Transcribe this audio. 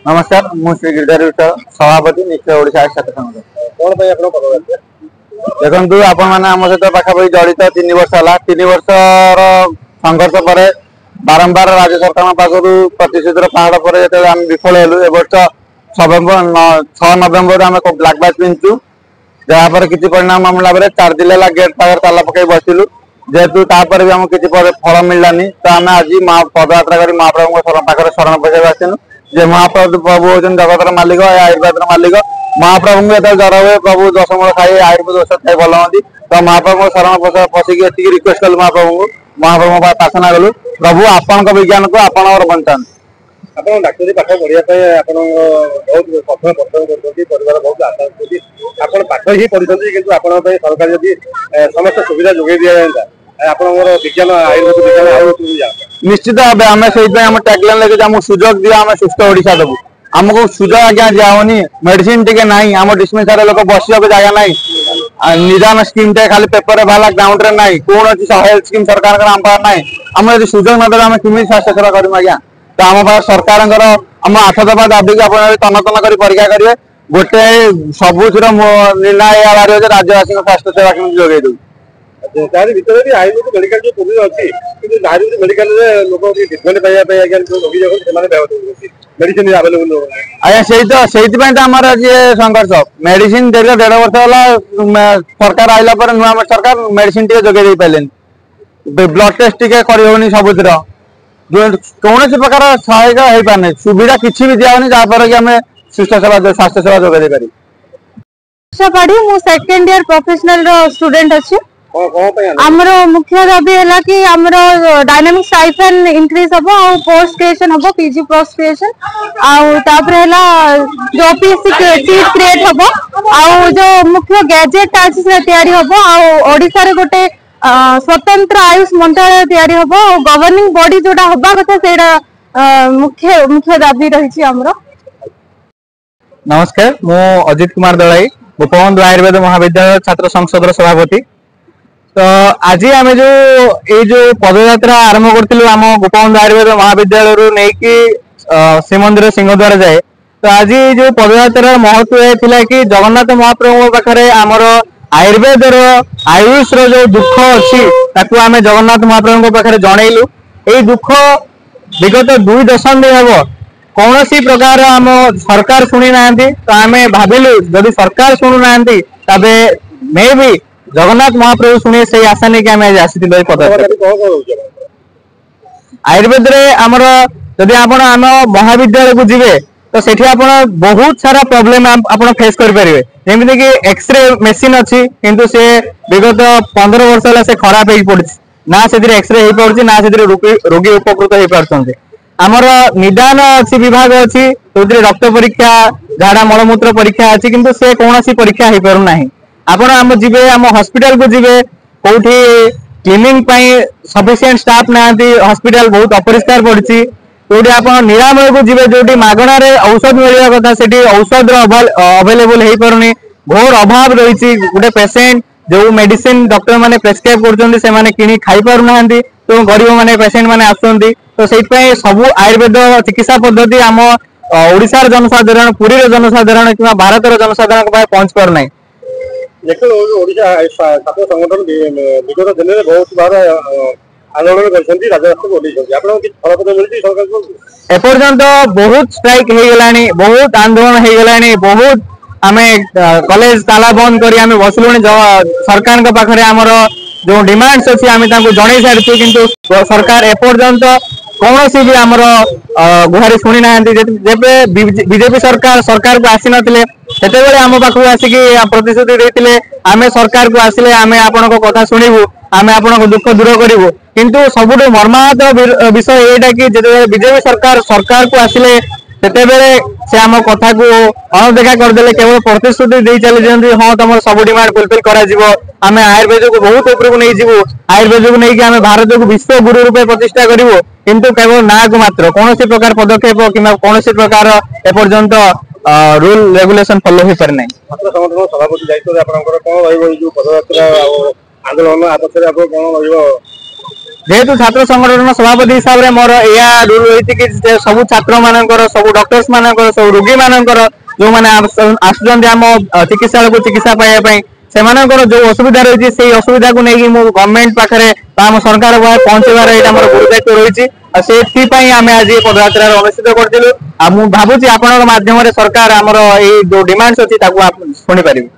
नमस्कार मुझे सभापति निश्चय ओडिशा छात्र संघ कौन भाई आपन पदयात्रा देखु आपण मैंने आम सहित पाखापाखि जड़ित 3 वर्ष है 3 वर्ष संघर्ष पर बारंबार राज्य सरकार पाखु प्रतिश्रुतिर पहाड़ पर जो आम विफल हेलु ए वर्ष 6 नवेम्बर आम ब्लाक बैच पिंधु जहाँपर किसी परिणाम मिलला 4 दिन है गेट पाखे ताला पकई बसिलु जेहेतु तापर भी आमको किसी फल मिललानी तो आम आज पदयात्रा कर महाप्रभु पाखे शरण पकड़ आसनु जे महाप्रभु प्रभु होती जगतर मालिक आयुर्वेद मालिक महाप्रभु को जर हुए प्रभु 10 मूल खाई आयुर्वेद औषध खाई भल हमें तो महाप्रभु शरण पशिक ये रिक्वेस्ट कलु महाप्रभु प्रार्थना कलु प्रभु आपण विज्ञान को आपण बंचान आप डाक्तरी पाठ पढ़ाई बहुत कठोर परिश्रम कर बहुत आशा आप पाठ ही पढ़ी कि सरकार जब समस्त सुविधा जोगे दि जाता आप विज्ञान आयुर्वेद विज्ञान निश्चित भाव आम से टैगलाइन लगे आम सुजोग दिया आम सुस्थ ओडिशा देवु आमको सुजोग आज्ञा दिहनी मेडिसिन टे ना आम डिस्पेंसरी लोक बसवा जगह ना निदान स्कीम टे खाली पेपर बाहर ग्राउंड रे ना कौन हेल्थ स्कीम सरकार आम पास ना आम यदि सुजोग नदेवे आम केमी स्वास्थ्य सेवा करूँ आज्ञा तो आम पास सरकार आम 8 दफा दाबी तन तन कर परीक्षा करेंगे गोटे सबुथ निर्णय बाहर राज्यवासी स्वास्थ्य सेवा केमी जोगे दू आयुर्वेद मेडिकल जो सुविधा अच्छी आयुर्वेद मेडिकल लोक ट्रिटमेंट रोगी मेडिसिन अवेलेबल आज्ञा से आम संघर्ष मेडिसिन दीर्घ 1.5 वर्ष है सरकार आइला पर नुआ सरकार मेडिसिन टे जोगे दे पारे ब्लड टेस्ट टे कर सबुतिर कौन प्रकार सहायक हो पारे सुविधा किसी भी दिखानी जहाँपर कि आम सुस्थ सेवा स्वास्थ्य सेवा जोगे दे पारे पढ़ी मु सेकेंड ईयर प्रोफेशनल स्टूडेंट अच्छी आमर मुख्य दाबी है कि आमर डायनामिक स्टाइपेंड इंक्रीज हम आ पोस्ट ग्रेजुएशन हम पीजी पोस्ट ग्रेजुएशन जो ओपीएससी सीट क्रिएट हम आ जो मुख्य गैजेट आज तैयारी हम ओडिशा रे गोटे स्वतंत्र आयुष मंत्रालय तैयारी हम गवर्निंग बॉडी जोटा हबा कथा सेटा मुख्य मुख्य दाबी रही हमर नमस्कार मु अजित कुमार दलाई गोपबंधु आयुर्वेद महाविद्यालय छात्र संसद सभापति तो आज आम जो पदयात्रा आरंभ करूँ आम गोपबंधु आयुर्वेद महाविद्यालय रू नहीं श्रीमंदिर सिंहद्वार जाए तो आज जो पदयात्रा महत्व है कि जगन्नाथ महाप्रभु पाखे आमर आयुर्वेद आयुष जो दुख अच्छी आम जगन्नाथ महाप्रभु पाखे जनइलु यही दुख विगत 2 दशंधि हम कौन सी प्रकार आम सरकार शुणी ना तो आम भाविलु जदि सरकार शुणु ना तबे मे भी जगन्नाथ महाप्रभु शुणे से आशा नहीं कि आम आसी आयुर्वेद आमर जदि आपण आम महाविद्यालय को जीवे तो सेठी आपण बहुत सारा प्रॉब्लम आपण फेस कर परिवे जेमिति कि एक्सरे मशीन अच्छी किंतु से विगत 15 वर्ष होला से खराब हो पड़ी ना से एक्सरे हो पारछि ना से रोगी उपकृत हो पारछन्ते आमर निदान अच्छी विभाग अच्छी तो रक्त परीक्षा झाड़ा मलमूत्र परीक्षा अच्छी किंतु से कौन सी परीक्षा हो पारु नाही आपण आम जीवे आम हॉस्पिटल को जीवे कोठी क्लीनिंग पाई सफिशिएंट स्टाफ ना हॉस्पिटल बहुत अपरिष्कार पड़ी जोटी आप निरामय को जीवे जोटी मागणार औषध मिलवा कथा से औषध अवेलेबल हो पारनी घोर अभाव रही गोटे पेसेंट जो मेडिसिन डॉक्टर माने प्रेस्क्राइब कर कि खाई पार ना तो गरीब माने पेसेंट माने आसुंती तो से सब आयुर्वेद चिकित्सा पद्धति आम ओडिशार जनसाधारण पुरी जनसाधारण कि भारत जनसाधारण पहुंच पार ना देखो ओडिशा छात्र संगठन विगत दिन में बहुत बार आंदोलन करछन्ती राजरास्ता बोलीछन्ती आपन कि फलप्रद मिलछि सरकार को एपर्यंत बहुत स्ट्राइक हे गेलानी बहुत आंदोलन हे गेलानी बहुत आमे कॉलेज ताला बंद करी आमे बसलुनी सरकार के पाखरे हमर जो डिमांड्स अछि आमे तांको जणै सारछु किंतु सरकार एपर्यंत कौन भी आमर गुहारी शुणी ना जेबे बीजेपी सरकार को आसी नथिले सेते आम पाखु आसिक प्रतिश्रुति देते आम सरकार को आसिले आम आपण कथा शुणु आम आपण दुख दूर करूँ किंतु सबुठ मर्माहत विषय यहाँ कि बीजेपी सरकार को आसिले से आम कथा को अणदेखा करदे केवल प्रतिश्रुति दे चली हाँ तुम सब डिमांड फुलफिल करें आयुर्वेद को बहुत ऊपर को नहीं जीवु आयुर्वेद को लेकिन आम भारत को विश्व गुरु रूपे प्रतिष्ठा करूँ किंतु केवल ना को मात्र कौन प्रकार पदक्षेप कि कौन प्रकार एपर्यंत रूल रेगुलेशन फॉलो हो पारे ना छात्र संगठन सभापति दायित्व कौन रही पदयात्रा आंदोलन आ पक्षे कौन जेहेतु छात्र संगठन सभापति हिसाब से मोर या रूल रही कि सब छात्र मानकर सब डॉक्टर्स मानकर सब रोगी मानकर जो मैंने आसुचंदी आम चिकित्सा को चिकित्सा पाइबा सेमानकर जो असुविधा रही से असुविधा को लेकिन मु गवर्नमेंट पाखे आम सरकार पहुंचेबार यहाँ मोर गुरु दायित्व रही से आम आज पदयात्रा अनुष्ठित करूँ। भावुँ आपण माध्यम सरकार आमर जो डिमांड्स अच्छी शुणी पारे।